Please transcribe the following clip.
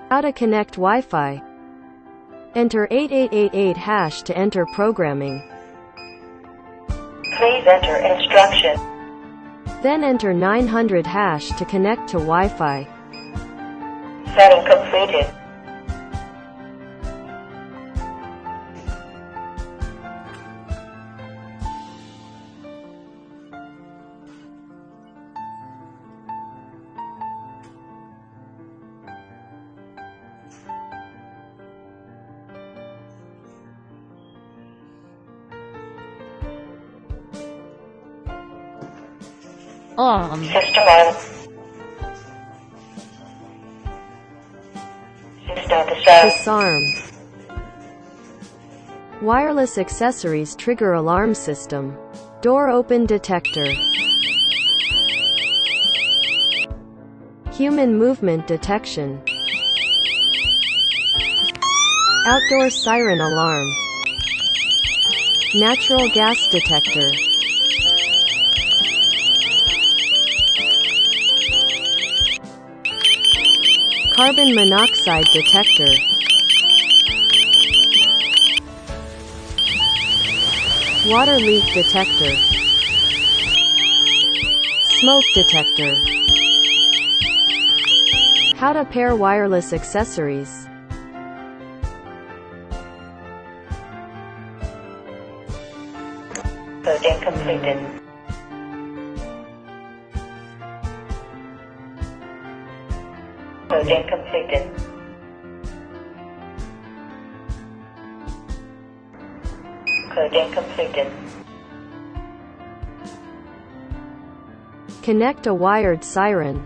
How to connect Wi-Fi. Enter 8888 hash to enter programming. Please enter instruction. Then enter 900 hash to connect to Wi-Fi. Setting completed. System on. System disarm. Disarm. Wireless accessories trigger alarm system. Door open detector. Human movement detection. Outdoor siren alarm. Natural gas detector. Carbon monoxide detector. Water leak detector. Smoke detector. How to pair wireless accessories. Coding completed. Coding completed. Coding completed. Connect a wired siren.